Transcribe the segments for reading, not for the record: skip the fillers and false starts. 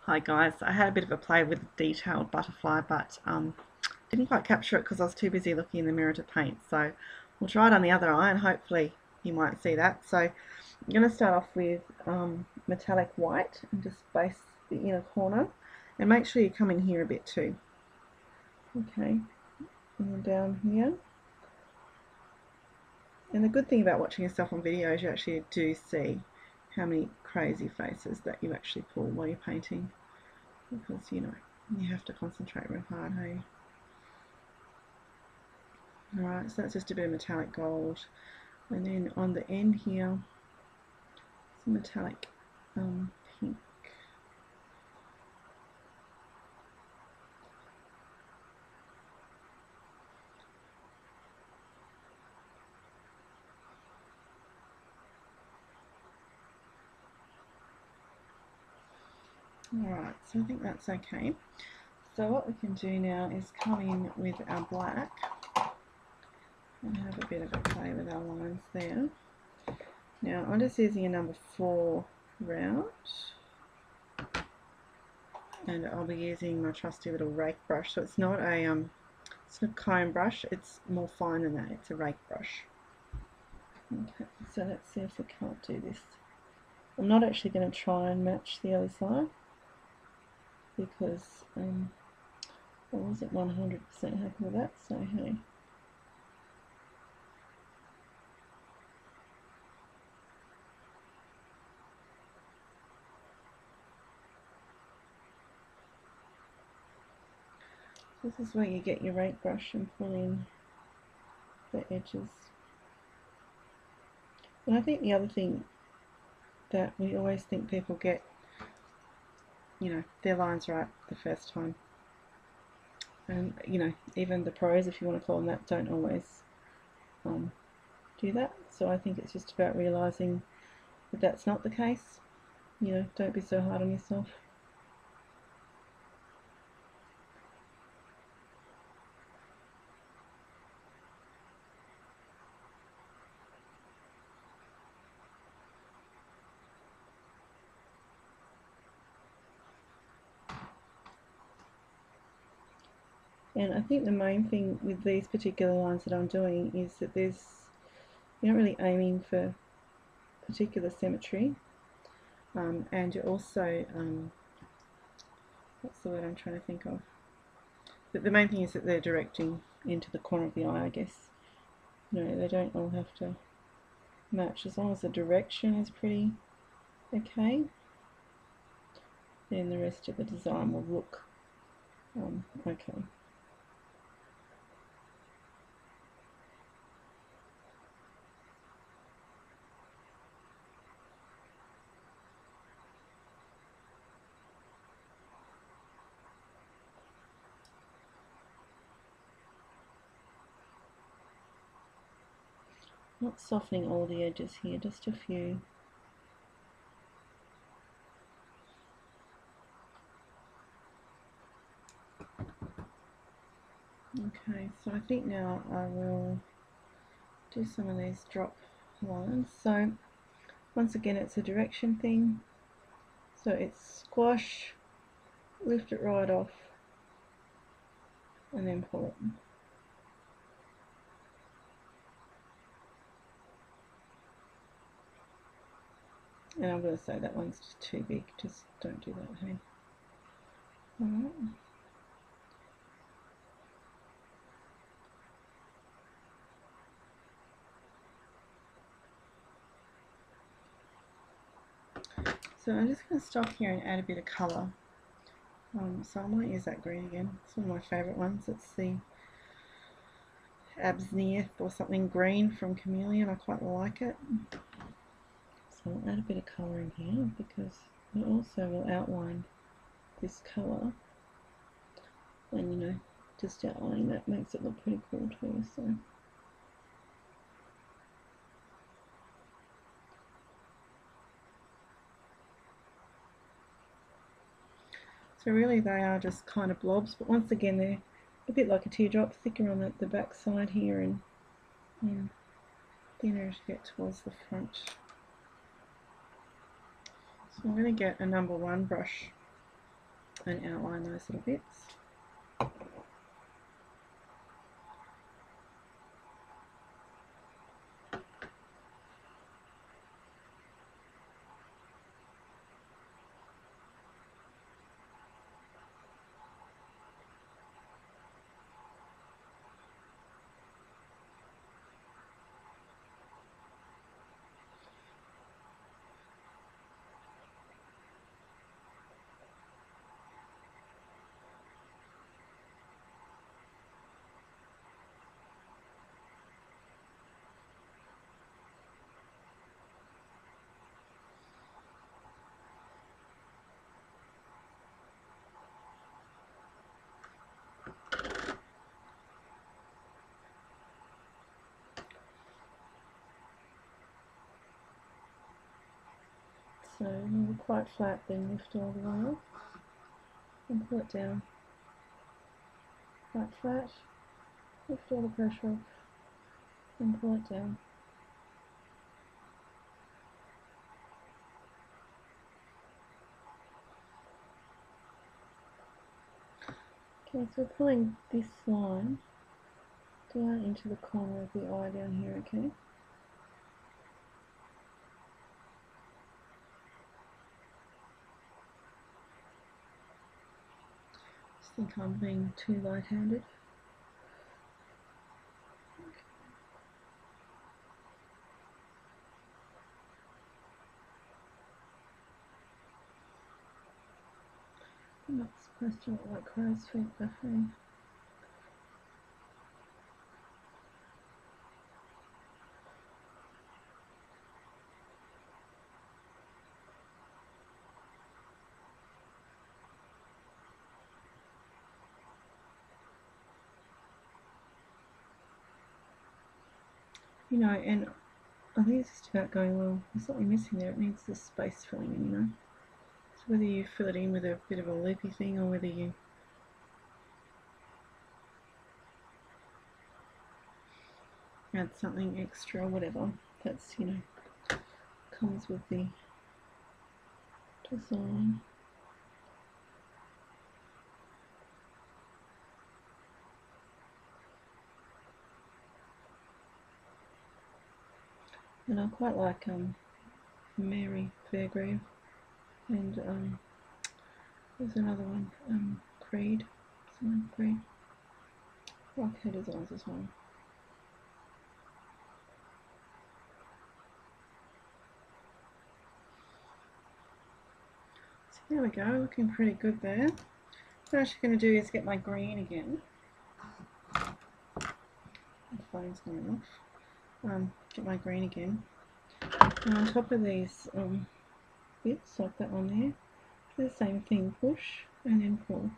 Hi guys, I had a bit of a play with the detailed butterfly, but didn't quite capture it because I was too busy looking in the mirror to paint. So we'll try it on the other eye and hopefully you might see that. So I'm going to start off with metallic white and just base the inner corner, and make sure you come in here a bit too. Okay, and then down here. And the good thing about watching yourself on video is you actually do see how many crazy faces that you actually pull while you're painting, because you have to concentrate real hard, hey? Alright, so that's just a bit of metallic gold, and then on the end here some metallic pink. Alright, so I think that's okay. So what we can do now is come in with our black and have a bit of a play with our lines there. Now I'm just using a number 4 round, and I'll be using my trusty little rake brush. So it's not a comb brush, it's more fine than that, it's a rake brush. Okay, so let's see if we can't do this. I'm not actually going to try and match the other side because I wasn't 100% happy with that, so hey. This is where you get your rake brush and pull in the edges. And I think the other thing that we always think people get, their lines right the first time. And, even the pros, if you want to call them that, don't always do that. So I think it's just about realising that that's not the case. Don't be so hard on yourself. And I think the main thing with these particular lines that I'm doing is that you're not really aiming for particular symmetry, and you're also, what's the word I'm trying to think of? But the main thing is that they're directing into the corner of the eye, I guess. They don't all have to match. As long as the direction is pretty okay, then the rest of the design will look okay. Not softening all the edges here, just a few. Okay, so I think now I will do some of these drop lines. So once again, it's a direction thing. So it's squash, lift it right off, and then pull it. And I'm going to say that one's just too big, just don't do that, hey? Alright. So I'm just going to stop here and add a bit of colour. So I might use that green again. It's one of my favourite ones. It's the Absinthe or something green from Cameleon. I quite like it. So I'll add a bit of colour in here because it also will outline this colour, and just outlining that makes it look pretty cool too. So really they are just kind of blobs, but once again they're a bit like a teardrop, thicker on the back side here and thinner as you get towards the front. So I'm going to get a number 1 brush and outline those little bits. So when you're quite flat, then lift all the way off and pull it down. Quite flat, lift all the pressure off and pull it down. Okay, so we're pulling this line down into the corner of the eye down here, okay? I think I'm being too light-handed. I'm not supposed to look like crow's feet, but hey. You know, and I think it's just about going, well, there's something missing there, it needs this space filling in, you know. So whether you fill it in with a bit of a loopy thing or whether you add something extra or whatever, that's, you know, comes with the design. And I quite like Mary Fairgrave, and there's another one, Creed, someone Creed. I like her designs as well. So there we go, looking pretty good there. What I'm actually going to do is get my green again. The phone's going off. Get my green again. And on top of these bits, like that one there, do the same thing, push and then pull.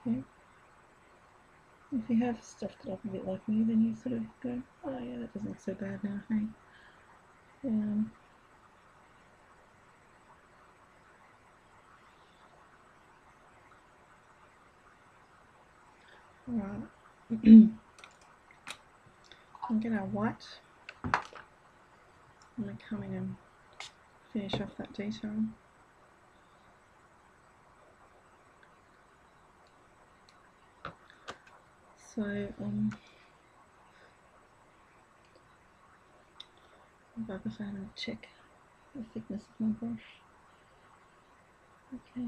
Okay. If you have stuffed it up a bit like me, then you sort of go, oh yeah, that doesn't look so bad now, hey. Alright. I'll get our white. I'm going to come in and finish off that detail. So, I'll go back and check the thickness of my brush. Okay.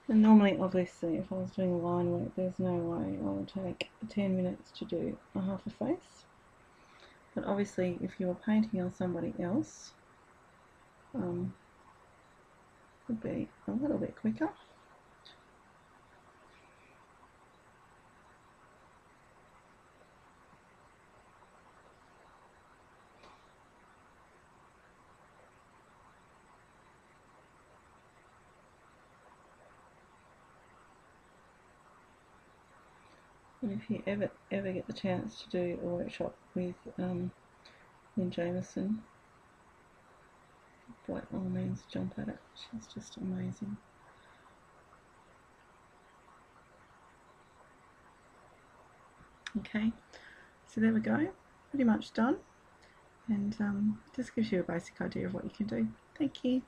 And normally, obviously, if I was doing line work, there's no way I would take 10 minutes to do a half a face. But obviously, if you were painting on somebody else, it would be a little bit quicker. And if you ever get the chance to do a workshop with Lynn Jameson, by all means jump at it. She's just amazing. Okay, so there we go, pretty much done, and just gives you a basic idea of what you can do. Thank you.